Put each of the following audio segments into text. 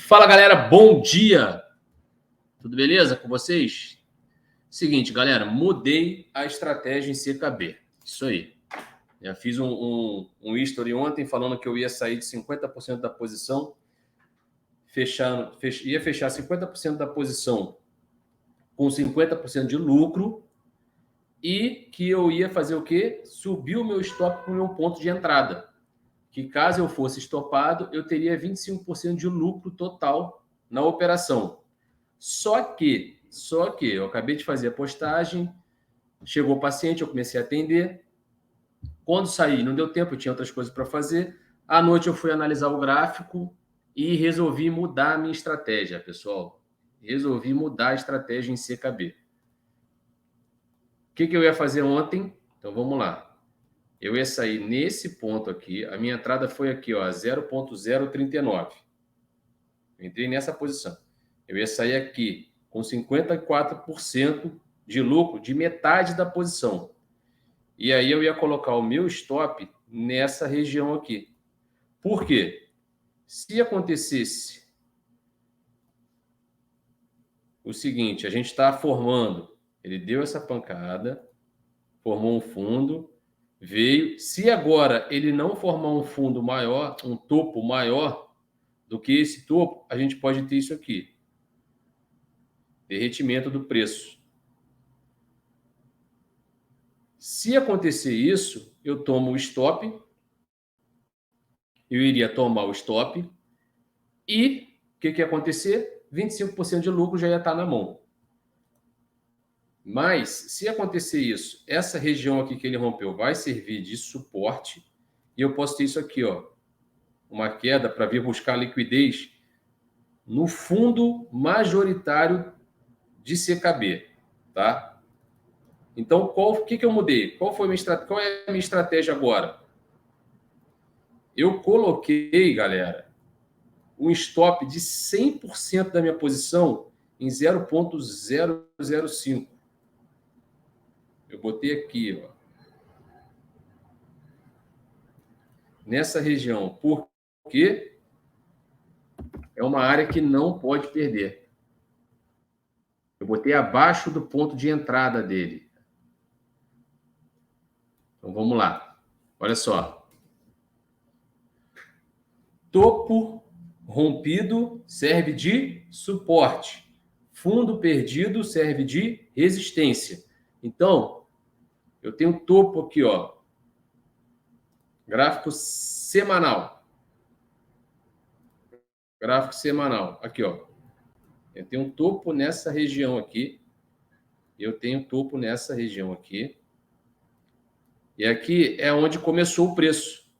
Fala, galera, bom dia! Tudo beleza com vocês? Seguinte, galera, mudei a estratégia em CKB. Isso aí. Já fiz um history ontem falando que eu ia sair de 50% da posição, ia fechar 50% da posição com 50% de lucro e que eu ia fazer o quê? Subir o meu stop para o meu ponto de entrada. Que caso eu fosse estopado, eu teria 25% de lucro total na operação. Só que eu acabei de fazer a postagem, chegou o paciente, eu comecei a atender. Quando saí, não deu tempo, eu tinha outras coisas para fazer. À noite eu fui analisar o gráfico e resolvi mudar a minha estratégia, pessoal. Resolvi mudar a estratégia em CKB. O que eu ia fazer ontem? Então vamos lá. Eu ia sair nesse ponto aqui, a minha entrada foi aqui, ó, 0.039. Entrei nessa posição. Eu ia sair aqui com 54% de lucro, de metade da posição. E aí eu ia colocar o meu stop nessa região aqui. Por quê? Se acontecesse o seguinte, a gente está formando, ele deu essa pancada, formou um fundo, veio. Se agora ele não formar um fundo maior, um topo maior do que esse topo, a gente pode ter isso aqui. Derretimento do preço. Se acontecer isso, eu tomo o stop, eu iria tomar o stop e o que ia acontecer? 25% de lucro já ia estar na mão. Mas, se acontecer isso, essa região aqui que ele rompeu vai servir de suporte e eu posso ter isso aqui, ó, uma queda para vir buscar liquidez no fundo majoritário de CKB, tá? Então, o que eu mudei? Qual é a minha estratégia agora? Eu coloquei, galera, um stop de 100% da minha posição em 0.005. Eu botei aqui, ó, nessa região, porque é uma área que não pode perder. Eu botei abaixo do ponto de entrada dele. Então, vamos lá. Olha só. Topo rompido serve de suporte. Fundo perdido serve de resistência. Então, eu tenho topo aqui, ó. Gráfico semanal. Gráfico semanal. Aqui, ó. Eu tenho um topo nessa região aqui. Eu tenho topo nessa região aqui. E aqui é onde começou o preço.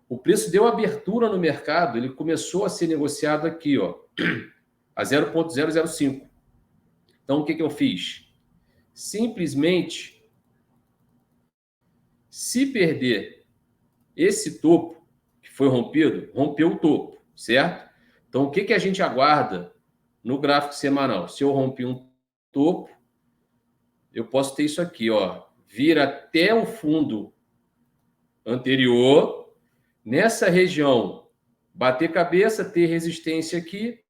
O preço deu abertura no mercado, ele começou a ser negociado aqui, ó, a 0.005. Então, o que eu fiz? Simplesmente, se perder esse topo que foi rompido, rompeu o topo, certo? Então, o que a gente aguarda no gráfico semanal? Se eu rompi um topo, eu posso ter isso aqui, ó, vir até o fundo anterior, nessa região, bater cabeça, ter resistência aqui,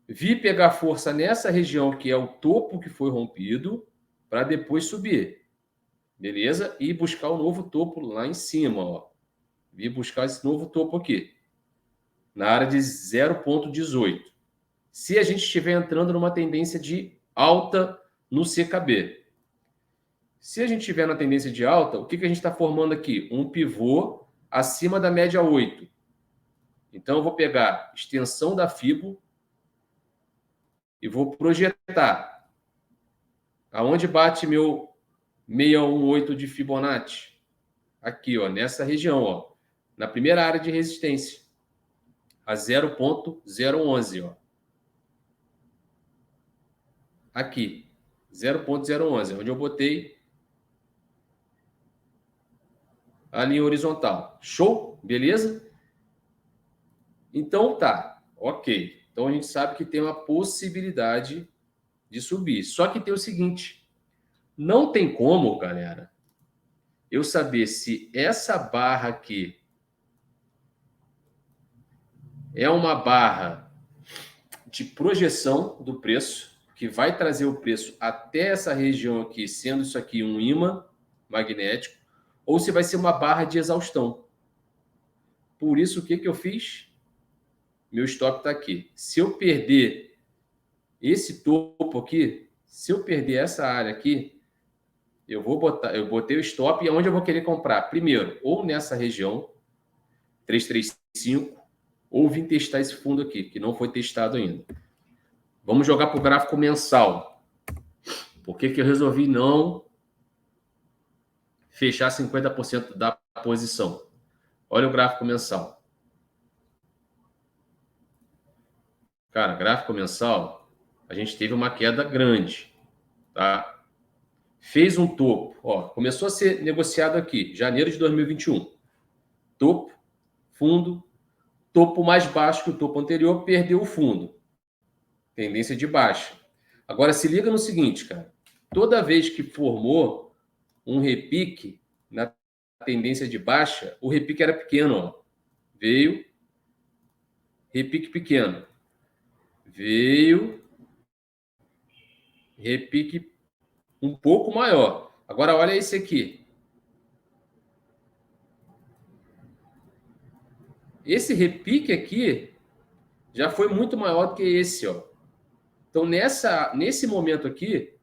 vir pegar força nessa região que é o topo que foi rompido, para depois subir, beleza? E buscar o novo topo lá em cima, ó. Vir buscar esse novo topo aqui, na área de 0.18. Se a gente estiver entrando numa tendência de alta no CKB. Se a gente estiver na tendência de alta, o que a gente está formando aqui? Um pivô acima da média 8. Então, eu vou pegar extensão da Fibo e vou projetar. Aonde bate meu 618 de Fibonacci? Aqui, ó, nessa região, ó, na primeira área de resistência, a 0.011, ó. Aqui, 0.011, onde eu botei a linha horizontal. Show? Beleza? Então tá, ok. Então a gente sabe que tem uma possibilidade de subir. Só que tem o seguinte, não tem como, galera, eu saber se essa barra aqui é uma barra de projeção do preço, que vai trazer o preço até essa região aqui, sendo isso aqui um ímã magnético, ou se vai ser uma barra de exaustão. Por isso, o que eu fiz? Meu stop está aqui. Se eu perder esse topo aqui, se eu perder essa área aqui, eu botei o stop e aonde eu vou querer comprar? Primeiro, ou nessa região, 335, ou vim testar esse fundo aqui, que não foi testado ainda. Vamos jogar para o gráfico mensal. Por que eu resolvi não fechar 50% da posição? Olha o gráfico mensal. Cara, gráfico mensal, a gente teve uma queda grande, tá? Fez um topo, ó, começou a ser negociado aqui, janeiro de 2021. Topo, fundo, topo mais baixo que o topo anterior, perdeu o fundo. Tendência de baixa. Agora, se liga no seguinte, cara. Toda vez que formou um repique na tendência de baixa, o repique era pequeno, ó. Veio, repique pequeno. Veio, repique um pouco maior. Agora, olha esse aqui. Esse repique aqui já foi muito maior do que esse, ó. Então, nesse momento aqui,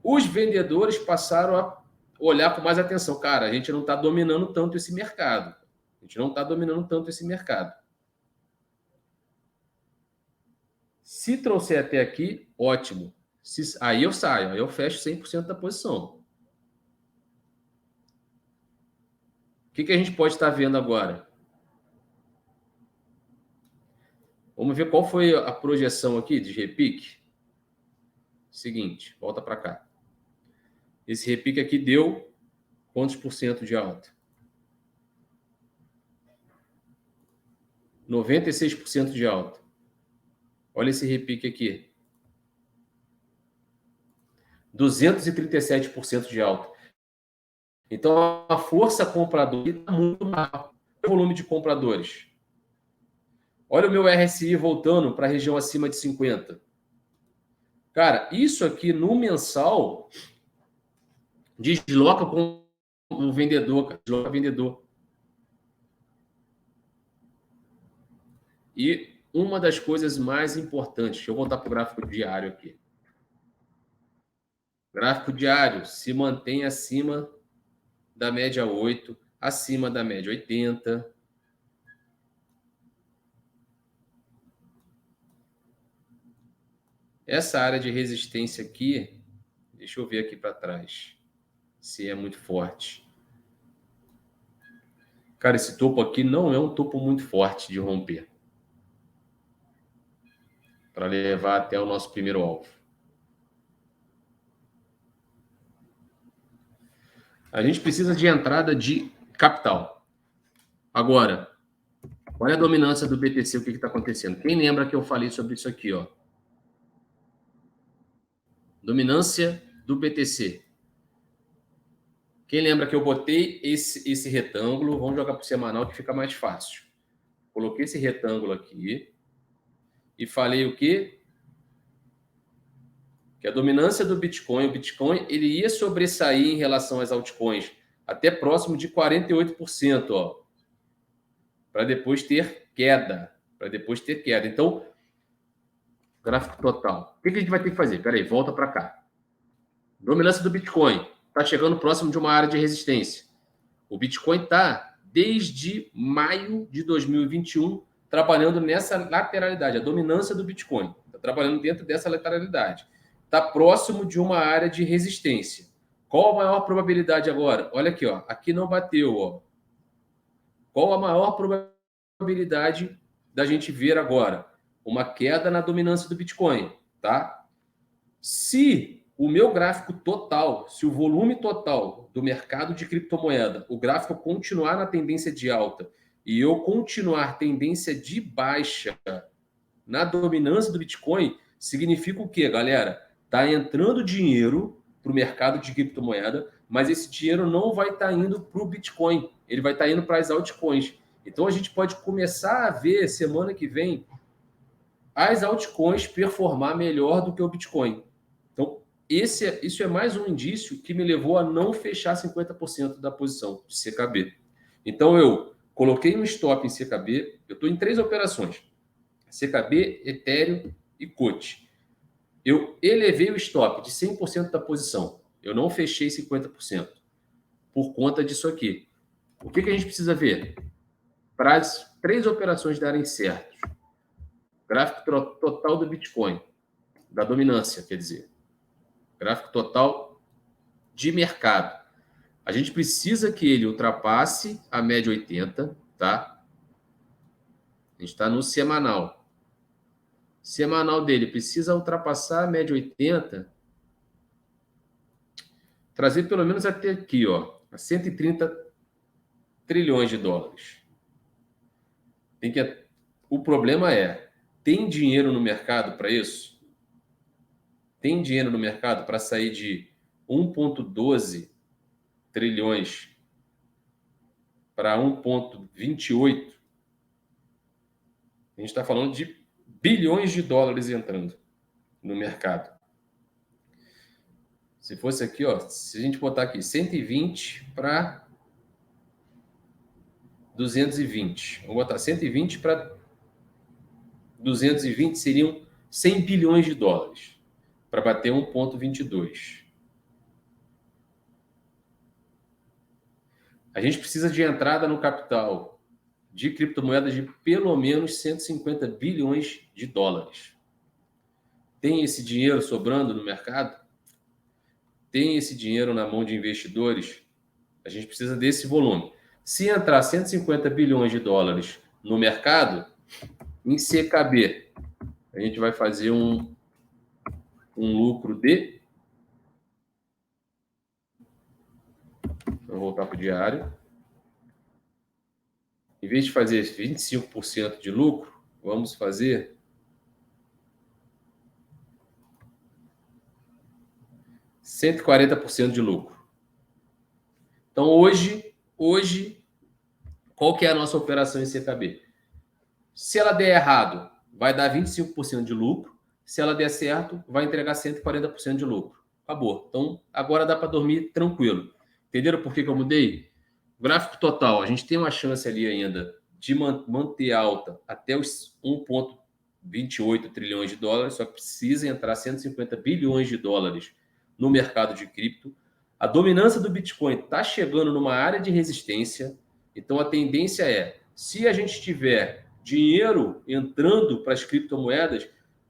os vendedores passaram a olhar com mais atenção. Cara, a gente não está dominando tanto esse mercado. A gente não está dominando tanto esse mercado. Se trouxer até aqui, ótimo. Aí eu saio, aí eu fecho 100% da posição. O que a gente pode estar vendo agora? Vamos ver qual foi a projeção aqui de repique. Seguinte, volta para cá. Esse repique aqui deu quantos por cento de alta? 96% de alta. Olha esse repique aqui. 237% de alta. Então, a força compradora está muito maior. O volume de compradores. Olha o meu RSI voltando para a região acima de 50. Cara, isso aqui no mensal desloca com o vendedor, cara. Desloca o vendedor. E uma das coisas mais importantes, deixa eu voltar para o gráfico diário aqui. Gráfico diário se mantém acima da média 8, acima da média 80. Essa área de resistência aqui, deixa eu ver aqui para trás, se é muito forte. Cara, esse topo aqui não é um topo muito forte de romper. Para levar até o nosso primeiro alvo. A gente precisa de entrada de capital. Agora, olha a dominância do BTC, o que está acontecendo. Quem lembra que eu falei sobre isso aqui, ó? Dominância do BTC. Quem lembra que eu botei esse retângulo, vamos jogar para o semanal que fica mais fácil. Coloquei esse retângulo aqui e falei o quê? Que a dominância do Bitcoin, o Bitcoin, ele ia sobressair em relação às altcoins até próximo de 48%, ó, para depois ter queda, Então, gráfico total. O que a gente vai ter que fazer? Peraí, volta para cá. Dominância do Bitcoin está chegando próximo de uma área de resistência. O Bitcoin está desde maio de 2021 trabalhando nessa lateralidade, a dominância do Bitcoin. Está trabalhando dentro dessa lateralidade. Está próximo de uma área de resistência. Qual a maior probabilidade agora? Olha aqui, ó. Aqui não bateu, ó. Qual a maior probabilidade da gente ver agora? Uma queda na dominância do Bitcoin, tá? Se o meu gráfico total, se o volume total do mercado de criptomoeda, o gráfico continuar na tendência de alta e eu continuar tendência de baixa na dominância do Bitcoin, significa o quê, galera? Tá entrando dinheiro para o mercado de criptomoeda, mas esse dinheiro não vai estar indo para o Bitcoin, ele vai estar indo para as altcoins. Então, a gente pode começar a ver, semana que vem, as altcoins performar melhor do que o Bitcoin. Então, isso é mais um indício que me levou a não fechar 50% da posição de CKB. Então, eu coloquei um stop em CKB, eu estou em 3 operações, CKB, Ethereum e COT. Eu elevei o stop de 100% da posição, eu não fechei 50%, por conta disso aqui. O que a gente precisa ver? Para as 3 operações darem certo, gráfico total do Bitcoin, da dominância, quer dizer, gráfico total de mercado. A gente precisa que ele ultrapasse a média 80, tá? A gente está no semanal. Semanal dele precisa ultrapassar a média 80, trazer pelo menos até aqui, ó, a 130 trilhões de dólares. O problema é, tem dinheiro no mercado para isso? Tem dinheiro no mercado para sair de 1,12 trilhões para 1,28? A gente está falando de bilhões de dólares entrando no mercado. Se fosse aqui, ó, se a gente botar aqui 120 para 220, vamos botar 120 para 220, seriam 100 bilhões de dólares para bater 1,22. A gente precisa de entrada no capital de criptomoedas de pelo menos 150 bilhões de dólares. Tem esse dinheiro sobrando no mercado? Tem esse dinheiro na mão de investidores? A gente precisa desse volume. Se entrar 150 bilhões de dólares no mercado, em CKB, a gente vai fazer um lucro de... Vou voltar para o diário. Em vez de fazer 25% de lucro, vamos fazer 140% de lucro. Então, hoje, qual que é a nossa operação em CKB? Se ela der errado, vai dar 25% de lucro. Se ela der certo, vai entregar 140% de lucro. Acabou. Então, agora dá para dormir tranquilo. Entenderam por que eu mudei? Gráfico total, a gente tem uma chance ali ainda de manter alta até os 1,28 trilhões de dólares, só precisa entrar 150 bilhões de dólares no mercado de cripto. A dominância do Bitcoin está chegando numa área de resistência, então a tendência é, se a gente tiver dinheiro entrando para as criptomoedas,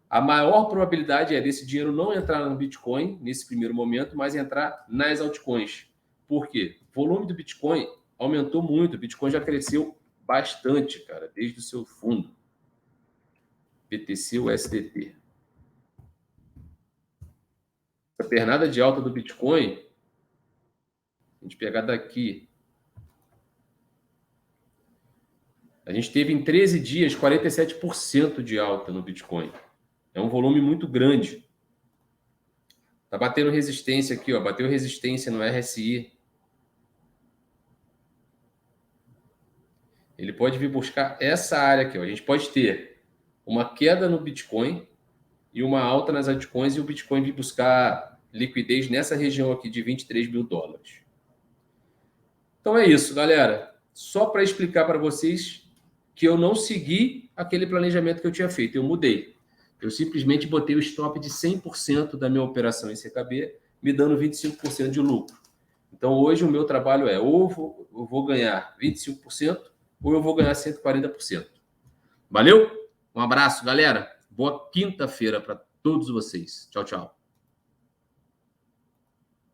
a maior probabilidade é desse dinheiro não entrar no Bitcoin nesse primeiro momento, mas entrar nas altcoins. Por quê? O volume do Bitcoin aumentou muito, o Bitcoin já cresceu bastante, cara, desde o seu fundo. BTC USDT. Essa pernada de alta do Bitcoin, a gente pegar daqui, a gente teve em 13 dias 47% de alta no Bitcoin. É um volume muito grande. Tá batendo resistência aqui, ó, bateu resistência no RSI. Ele pode vir buscar essa área aqui, ó. A gente pode ter uma queda no Bitcoin e uma alta nas altcoins e o Bitcoin vir buscar liquidez nessa região aqui de 23 mil dólares. Então é isso, galera. Só para explicar para vocês que eu não segui aquele planejamento que eu tinha feito, eu mudei. Eu simplesmente botei o stop de 100% da minha operação em CKB, me dando 25% de lucro. Então hoje o meu trabalho é ou eu vou ganhar 25% ou eu vou ganhar 140%. Valeu? Um abraço, galera. Boa quinta-feira para todos vocês. Tchau, tchau.